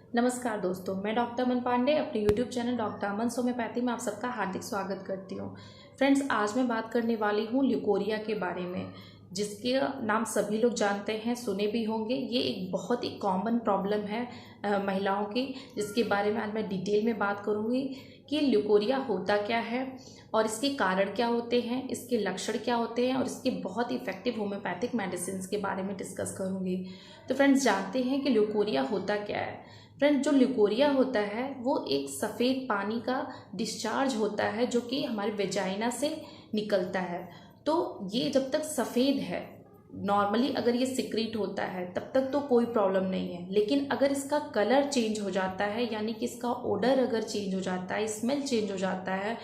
नमस्कार दोस्तों, मैं डॉक्टर अमन पांडे अपने यूट्यूब चैनल डॉक्टर अमन होम्योपैथी में आप सबका हार्दिक स्वागत करती हूँ। फ्रेंड्स, आज मैं बात करने वाली हूँ ल्यूकोरिया के बारे में, जिसके नाम सभी लोग जानते हैं, सुने भी होंगे। ये एक बहुत ही कॉमन प्रॉब्लम है महिलाओं की, जिसके बारे में आज मैं डिटेल में बात करूँगी कि ल्यूकोरिया होता क्या है और इसके कारण क्या होते हैं, इसके लक्षण क्या होते हैं और इसके बहुत इफेक्टिव होम्योपैथिक मेडिसिन के बारे में डिस्कस करूँगी। तो फ्रेंड्स, जानते हैं कि ल्यूकोरिया होता क्या है। फ्रेंड, जो ल्यूकोरिया होता है वो एक सफ़ेद पानी का डिस्चार्ज होता है जो कि हमारे वेजाइना से निकलता है। तो ये जब तक सफ़ेद है, नॉर्मली अगर ये सिक्रीट होता है तब तक तो कोई प्रॉब्लम नहीं है, लेकिन अगर इसका कलर चेंज हो जाता है, यानी कि इसका ओडर अगर चेंज हो जाता है, स्मेल चेंज हो जाता है,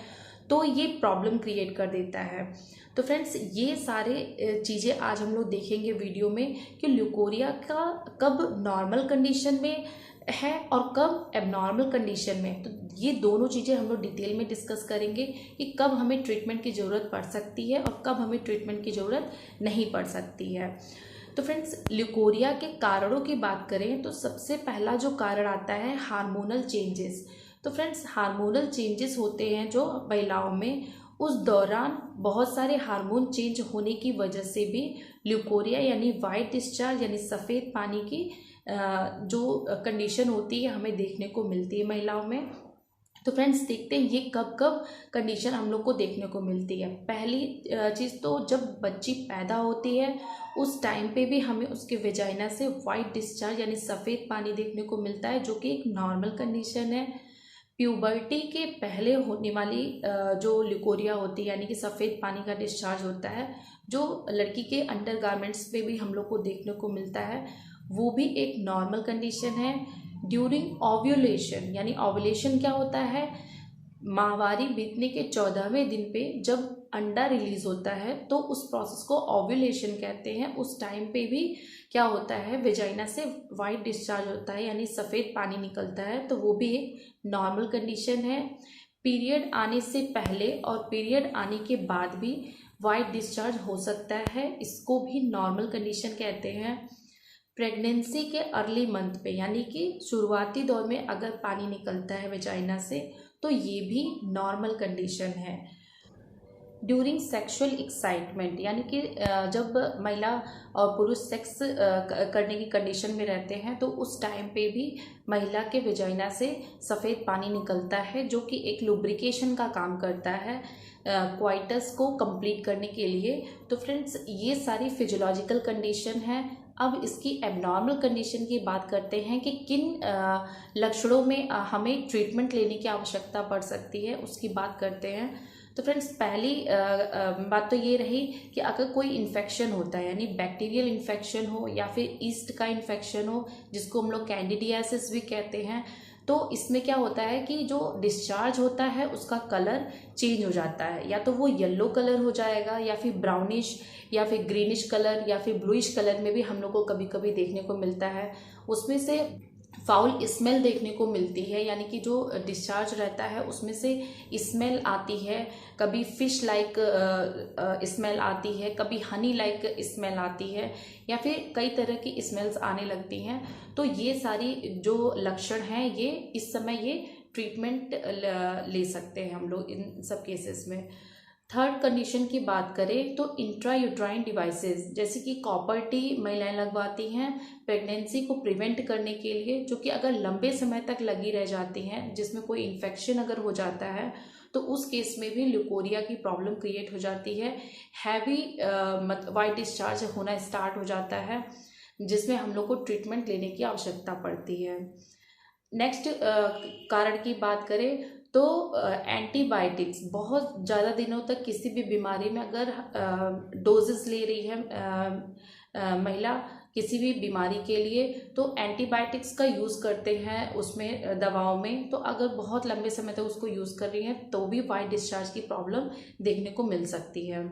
तो ये प्रॉब्लम क्रिएट कर देता है। तो फ्रेंड्स, ये सारे चीज़ें आज हम लोग देखेंगे वीडियो में कि ल्यूकोरिया का कब नॉर्मल कंडीशन में है और कब एबनॉर्मल कंडीशन में। तो ये दोनों चीज़ें हम लोग डिटेल में डिस्कस करेंगे कि कब हमें ट्रीटमेंट की ज़रूरत पड़ सकती है और कब हमें ट्रीटमेंट की ज़रूरत नहीं पड़ सकती है। तो फ्रेंड्स, ल्यूकोरिया के कारणों की बात करें तो सबसे पहला जो कारण आता है हार्मोनल चेंजेस। तो फ्रेंड्स, हार्मोनल चेंजेस होते हैं जो महिलाओं में, उस दौरान बहुत सारे हार्मोन चेंज होने की वजह से भी ल्यूकोरिया यानी वाइट डिस्चार्ज यानी सफ़ेद पानी की जो कंडीशन होती है हमें देखने को मिलती है महिलाओं में। तो फ्रेंड्स, देखते हैं ये कब कब कंडीशन हम लोग को देखने को मिलती है। पहली चीज़ तो जब बच्ची पैदा होती है उस टाइम पे भी हमें उसके वेजाइना से वाइट डिस्चार्ज यानी सफ़ेद पानी देखने को मिलता है, जो कि एक नॉर्मल कंडीशन है। प्यूबर्टी के पहले होने वाली जो ल्यूकोरिया होती है यानी कि सफ़ेद पानी का डिस्चार्ज होता है, जो लड़की के अंडर गारमेंट्स पे भी हम लोग को देखने को मिलता है, वो भी एक नॉर्मल कंडीशन है। ड्यूरिंग ओव्यूलेशन, यानी ओव्यूलेशन क्या होता है, माहवारी बीतने के 14वें दिन पे जब अंडा रिलीज होता है तो उस प्रोसेस को ओव्यूलेशन कहते हैं। उस टाइम पे भी क्या होता है, वेजाइना से वाइट डिस्चार्ज होता है यानी सफ़ेद पानी निकलता है, तो वो भी एक नॉर्मल कंडीशन है। पीरियड आने से पहले और पीरियड आने के बाद भी वाइट डिस्चार्ज हो सकता है, इसको भी नॉर्मल कंडीशन कहते हैं। प्रेगनेंसी के अर्ली मंथ पे यानी कि शुरुआती दौर में अगर पानी निकलता है वेजाइना से तो ये भी नॉर्मल कंडीशन है। ड्यूरिंग सेक्सुअल एक्साइटमेंट, यानी कि जब महिला और पुरुष सेक्स करने की कंडीशन में रहते हैं तो उस टाइम पे भी महिला के वेजाइना से सफ़ेद पानी निकलता है, जो कि एक लुब्रिकेशन का काम करता है क्वाइटस को कंप्लीट करने के लिए। तो फ्रेंड्स, ये सारी फिजियोलॉजिकल कंडीशन है। अब इसकी एबनॉर्मल कंडीशन की बात करते हैं कि किन लक्षणों में हमें ट्रीटमेंट लेने की आवश्यकता पड़ सकती है, उसकी बात करते हैं। तो फ्रेंड्स, पहली बात तो ये रही कि अगर कोई इन्फेक्शन होता है, यानी बैक्टीरियल इन्फेक्शन हो या फिर ईस्ट का इन्फेक्शन हो, जिसको हम लोग कैंडिडियासिस भी कहते हैं, तो इसमें क्या होता है कि जो डिस्चार्ज होता है उसका कलर चेंज हो जाता है, या तो वो येलो कलर हो जाएगा या फिर ब्राउनिश या फिर ग्रीनिश कलर या फिर ब्लूइश कलर में भी हम लोग को कभी कभी देखने को मिलता है। उसमें से फाउल स्मेल देखने को मिलती है, यानी कि जो डिस्चार्ज रहता है उसमें से स्मेल आती है, कभी फिश लाइक स्मेल आती है, कभी हनी लाइक स्मेल आती है, या फिर कई तरह की स्मेल्स आने लगती हैं। तो ये सारी जो लक्षण हैं, ये इस समय ये ट्रीटमेंट ले सकते हैं हम लोग इन सब केसेस में। थर्ड कंडीशन की बात करें तो इंट्रायूट्राइन डिवाइसेस, जैसे कि कॉपर टी महिलाएं लगवाती हैं प्रेगनेंसी को प्रिवेंट करने के लिए, जो कि अगर लंबे समय तक लगी रह जाती हैं, जिसमें कोई इन्फेक्शन अगर हो जाता है तो उस केस में भी ल्यूकोरिया की प्रॉब्लम क्रिएट हो जाती है। हैवी वाइट डिस्चार्ज होना स्टार्ट हो जाता है, जिसमें हम लोग को ट्रीटमेंट लेने की आवश्यकता पड़ती है। नेक्स्ट कारण की बात करें तो एंटीबायोटिक्स, बहुत ज़्यादा दिनों तक किसी भी बीमारी में अगर डोजेस ले रही है महिला किसी भी बीमारी के लिए, तो एंटीबायोटिक्स का यूज़ करते हैं उसमें दवाओं में। तो अगर बहुत लंबे समय तक उसको यूज़ कर रही हैं तो भी वाइट डिस्चार्ज की प्रॉब्लम देखने को मिल सकती है।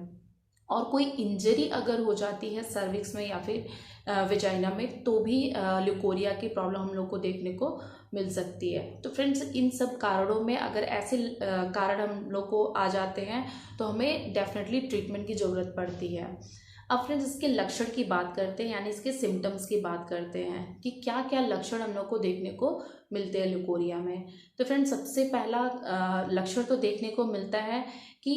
और कोई इंजरी अगर हो जाती है सर्विक्स में या फिर वेजाइना में तो भी ल्यूकोरिया की प्रॉब्लम हम लोग को देखने को मिल सकती है। तो फ्रेंड्स, इन सब कारणों में अगर ऐसे कारण हम लोग को आ जाते हैं तो हमें डेफिनेटली ट्रीटमेंट की ज़रूरत पड़ती है। अब फ्रेंड्स इसके लक्षण की बात करते हैं, यानी इसके सिम्टम्स की बात करते हैं कि क्या क्या लक्षण हम लोग को देखने को मिलते हैं ल्यूकोरिया में। तो फ्रेंड्स सबसे पहला लक्षण तो देखने को मिलता है कि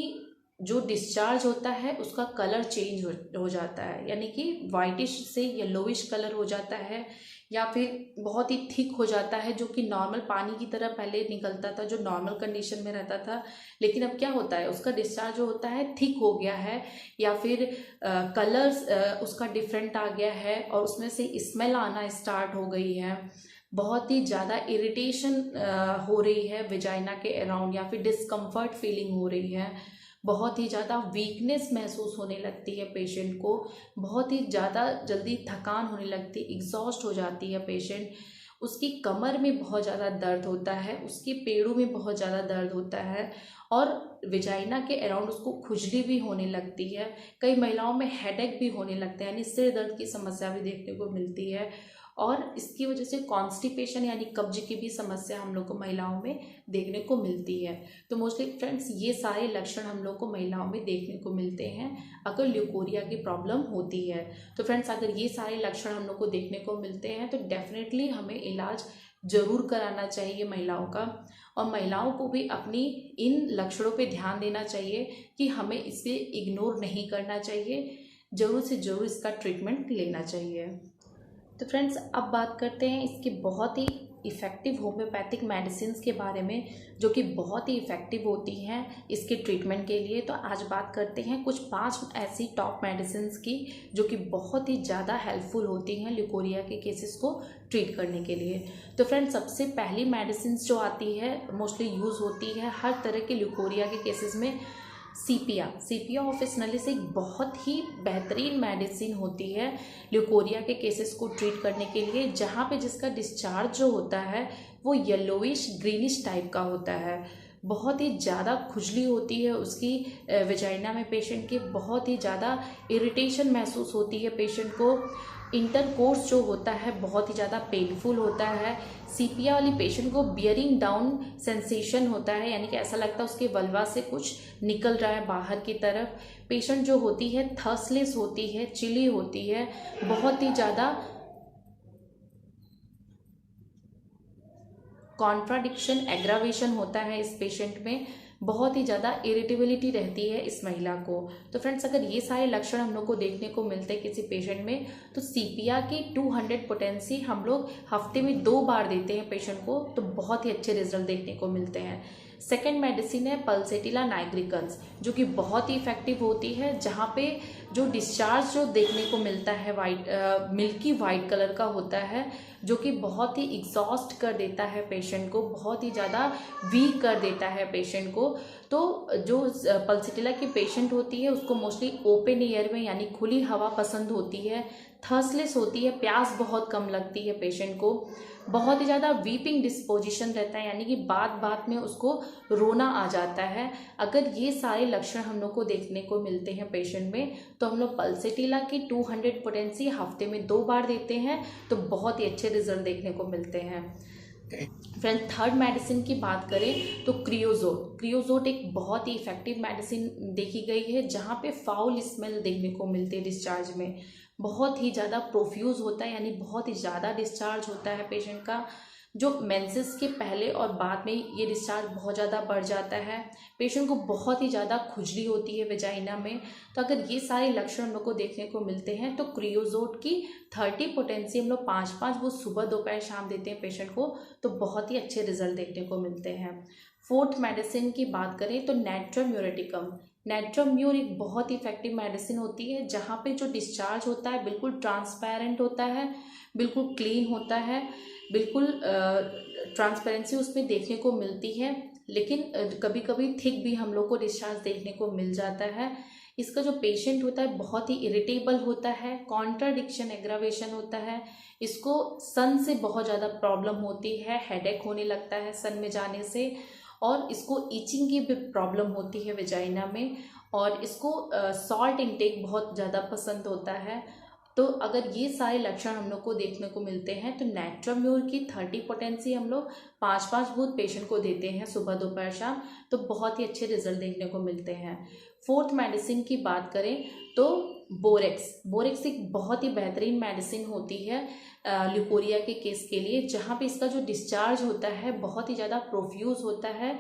जो डिस्चार्ज होता है उसका कलर चेंज हो जाता है, यानी कि वाइटिश से येलोविश कलर हो जाता है, या फिर बहुत ही थिक हो जाता है, जो कि नॉर्मल पानी की तरह पहले निकलता था, जो नॉर्मल कंडीशन में रहता था, लेकिन अब क्या होता है उसका डिस्चार्ज जो होता है थिक हो गया है, या फिर कलर्स उसका डिफरेंट आ गया है और उसमें से स्मेल आना स्टार्ट हो गई है, बहुत ही ज़्यादा इरिटेशन हो रही है विजाइना के अराउंड, या फिर डिस्कम्फर्ट फीलिंग हो रही है, बहुत ही ज़्यादा वीकनेस महसूस होने लगती है पेशेंट को, बहुत ही ज़्यादा जल्दी थकान होने लगती है, एग्जॉस्ट हो जाती है पेशेंट, उसकी कमर में बहुत ज़्यादा दर्द होता है, उसके पेड़ों में बहुत ज़्यादा दर्द होता है, और विजाइना के अराउंड उसको खुजली भी होने लगती है, कई महिलाओं में हेडेक भी होने लगता है, यानी सिर दर्द की समस्या भी देखने को मिलती है, और इसकी वजह से कॉन्स्टिपेशन यानी कब्ज की भी समस्या हम लोग को महिलाओं में देखने को मिलती है। तो मोस्टली फ्रेंड्स ये सारे लक्षण हम लोग को महिलाओं में देखने को मिलते हैं अगर ल्यूकोरिया की प्रॉब्लम होती है। तो फ्रेंड्स अगर ये सारे लक्षण हम लोग को देखने को मिलते हैं तो डेफिनेटली हमें इलाज ज़रूर कराना चाहिए महिलाओं का, और महिलाओं को भी अपनी इन लक्षणों पे ध्यान देना चाहिए कि हमें इसे इग्नोर नहीं करना चाहिए, ज़रूर से ज़रूर इसका ट्रीटमेंट लेना चाहिए। तो फ्रेंड्स अब बात करते हैं इसके बहुत ही इफ़ेक्टिव होम्योपैथिक मेडिसिन्स के बारे में, जो कि बहुत ही इफ़ेक्टिव होती हैं इसके ट्रीटमेंट के लिए। तो आज बात करते हैं कुछ 5 ऐसी टॉप मेडिसिन्स की जो कि बहुत ही ज़्यादा हेल्पफुल होती हैं ल्यूकोरिया के केसेस को ट्रीट करने के लिए। तो फ्रेंड्स सबसे पहली मेडिसिन्स जो आती है, मोस्टली यूज़ होती है हर तरह के ल्यूकोरिया के केसेस में, सीपिया ऑफिसनालिस एक बहुत ही बेहतरीन मेडिसिन होती है ल्यूकोरिया के केसेस को ट्रीट करने के लिए, जहाँ पे जिसका डिस्चार्ज जो होता है वो येलोइश ग्रीनिश टाइप का होता है, बहुत ही ज़्यादा खुजली होती है उसकी विजाइना में, पेशेंट की बहुत ही ज़्यादा इरिटेशन महसूस होती है पेशेंट को, इंटरकोर्स जो होता है बहुत ही ज़्यादा पेनफुल होता है, सीपिया वाली पेशेंट को बियरिंग डाउन सेंसेशन होता है, यानी कि ऐसा लगता है उसके वल्वा से कुछ निकल रहा है बाहर की तरफ, पेशेंट जो होती है थर्स्टलेस होती है, चिली होती है, बहुत ही ज़्यादा कॉन्ट्राडिक्शन एग्रावेशन होता है इस पेशेंट में, बहुत ही ज़्यादा इरिटेबिलिटी रहती है इस महिला को। तो फ्रेंड्स अगर ये सारे लक्षण हम लोग को देखने को मिलते हैं किसी पेशेंट में, तो सीपिया की 200 पोटेंसी हम लोग हफ्ते में 2 बार देते हैं पेशेंट को, तो बहुत ही अच्छे रिजल्ट देखने को मिलते हैं। सेकेंड मेडिसिन है पल्सेटिला नाइग्रिकन्स, जो कि बहुत ही इफेक्टिव होती है, जहाँ पे जो डिस्चार्ज जो देखने को मिलता है मिल्की वाइट कलर का होता है, जो कि बहुत ही एग्जॉस्ट कर देता है पेशेंट को, बहुत ही ज़्यादा वीक कर देता है पेशेंट को। तो जो पल्सेटिला की पेशेंट होती है उसको मोस्टली ओपन एयर में यानी खुली हवा पसंद होती है, थर्स्टलेस होती है, प्यास बहुत कम लगती है पेशेंट को, बहुत ही ज़्यादा वीपिंग डिस्पोजिशन रहता है, यानी कि बात बात में उसको रोना आ जाता है। अगर ये सारे लक्षण हम लोग को देखने को मिलते हैं पेशेंट में, तो हम लोग पल्सेटिला की 200 पोटेंसी हफ्ते में 2 बार देते हैं, तो बहुत ही अच्छे रिजल्ट देखने को मिलते हैं। फ्रेंड थर्ड मेडिसिन की बात करें तो क्रियोजोट एक बहुत ही इफेक्टिव मेडिसिन देखी गई है, जहाँ पे फाउल स्मेल देखने को मिलती है डिस्चार्ज में, बहुत ही ज़्यादा प्रोफ्यूज होता है, यानी बहुत ही ज़्यादा डिस्चार्ज होता है पेशेंट का, जो मेंसेस के पहले और बाद में ये डिस्चार्ज बहुत ज़्यादा बढ़ जाता है, पेशेंट को बहुत ही ज़्यादा खुजली होती है वेजाइना में। तो अगर ये सारे लक्षण हम लोग को देखने को मिलते हैं तो क्रियोजोट की 30 पोटेंसी हम लोग 5-5 वो सुबह दोपहर शाम देते हैं पेशेंट को, तो बहुत ही अच्छे रिजल्ट देखने को मिलते हैं। फोर्थ मेडिसिन की बात करें तो नेट्रोम्यूर एक बहुत ही इफेक्टिव मेडिसिन होती है, जहाँ पे जो डिस्चार्ज होता है बिल्कुल ट्रांसपेरेंट होता है, बिल्कुल क्लीन होता है, बिल्कुल ट्रांसपेरेंसी उसमें देखने को मिलती है, लेकिन कभी कभी थिक भी हम लोग को डिस्चार्ज देखने को मिल जाता है। इसका जो पेशेंट होता है बहुत ही इरिटेबल होता है, कॉन्ट्राडिक्शन एग्रावेशन होता है, इसको सन से बहुत ज़्यादा प्रॉब्लम होती है, हेडेक होने लगता है सन में जाने से, और इसको ईचिंग की भी प्रॉब्लम होती है वेजाइना में, और इसको सॉल्ट इंटेक बहुत ज़्यादा पसंद होता है। तो अगर ये सारे लक्षण हम लोग को देखने को मिलते हैं तो नेट्रोम्यूर की 30 पोटेंसी हम लोग 5-5 बूथ पेशेंट को देते हैं सुबह दोपहर शाम, तो बहुत ही अच्छे रिजल्ट देखने को मिलते हैं। फोर्थ मेडिसिन की बात करें तो बोरेक्स एक बहुत ही बेहतरीन मेडिसिन होती है ल्यूकोरिया के केस के लिए, जहाँ पे इसका जो डिस्चार्ज होता है बहुत ही ज़्यादा प्रोफ्यूज होता है,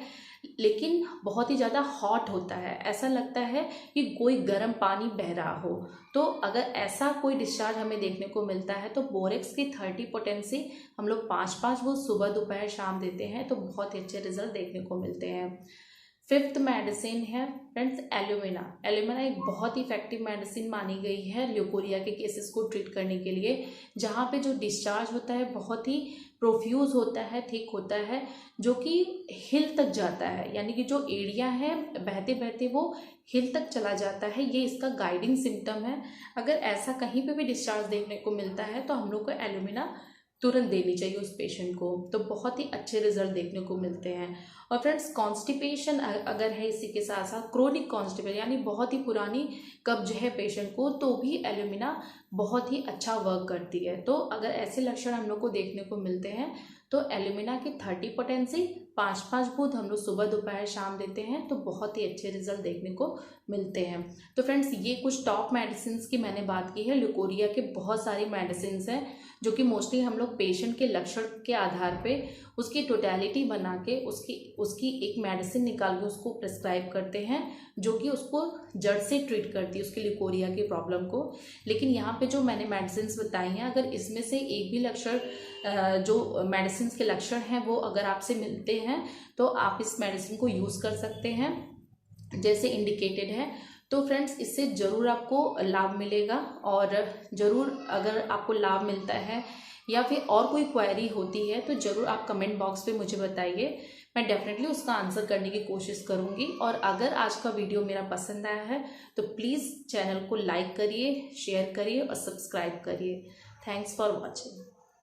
लेकिन बहुत ही ज़्यादा हॉट होता है। ऐसा लगता है कि कोई गर्म पानी बह रहा हो। तो अगर ऐसा कोई डिस्चार्ज हमें देखने को मिलता है तो बोरेक्स की 30 पोटेंसी हम लोग 5 वो सुबह दोपहर शाम देते हैं, तो बहुत ही अच्छे रिजल्ट देखने को मिलते हैं। 5th मेडिसिन है फ्रेंड्स एल्यूमिना। एल्यूमिना एक बहुत ही इफेक्टिव मेडिसिन मानी गई है ल्यूकोरिया के केसेस को ट्रीट करने के लिए, जहाँ पे जो डिस्चार्ज होता है बहुत ही प्रोफ्यूज होता है, थिक होता है, जो कि हिल तक जाता है, यानी कि जो एरिया है बहते बहते वो हिल तक चला जाता है। ये इसका गाइडिंग सिम्टम है। अगर ऐसा कहीं पे भी डिस्चार्ज देखने को मिलता है तो हम लोग को एल्यूमिना तुरंत देनी चाहिए उस पेशेंट को, तो बहुत ही अच्छे रिजल्ट देखने को मिलते हैं। और फ्रेंड्स कॉन्स्टिपेशन अगर है, इसी के साथ साथ क्रोनिक कॉन्स्टिपेशन यानी बहुत ही पुरानी कब्ज है पेशेंट को, तो भी एल्यूमिना बहुत ही अच्छा वर्क करती है। तो अगर ऐसे लक्षण हम लोग को देखने को मिलते हैं तो एल्यूमिना की 30 पोटेंसी 5 बूंद हम लोग सुबह दोपहर शाम देते हैं, तो बहुत ही अच्छे रिजल्ट देखने को मिलते हैं। तो फ्रेंड्स ये कुछ टॉप मेडिसिन की मैंने बात की है। ल्यूकोरिया के बहुत सारी मेडिसिन हैं जो कि मोस्टली हम लोग पेशेंट के लक्षण के आधार पे उसकी टोटलिटी बना के उसकी एक मेडिसिन निकाल के उसको प्रिस्क्राइब करते हैं, जो कि उसको जड़ से ट्रीट करती है उसकी ल्यूकोरिया की प्रॉब्लम को। लेकिन यहाँ पे जो मैंने मेडिसिन बताई हैं, अगर इसमें से एक भी लक्षण जो मेडिसिन के लक्षण हैं वो अगर आपसे मिलते हैं तो आप इस मेडिसिन को यूज़ कर सकते हैं जैसे इंडिकेटेड है। तो फ्रेंड्स इससे ज़रूर आपको लाभ मिलेगा, और ज़रूर अगर आपको लाभ मिलता है या फिर और कोई क्वेरी होती है तो ज़रूर आप कमेंट बॉक्स पे मुझे बताइए, मैं डेफिनेटली उसका आंसर करने की कोशिश करूँगी। और अगर आज का वीडियो मेरा पसंद आया है तो प्लीज़ चैनल को लाइक करिए, शेयर करिए और सब्सक्राइब करिए। Thanks for watching.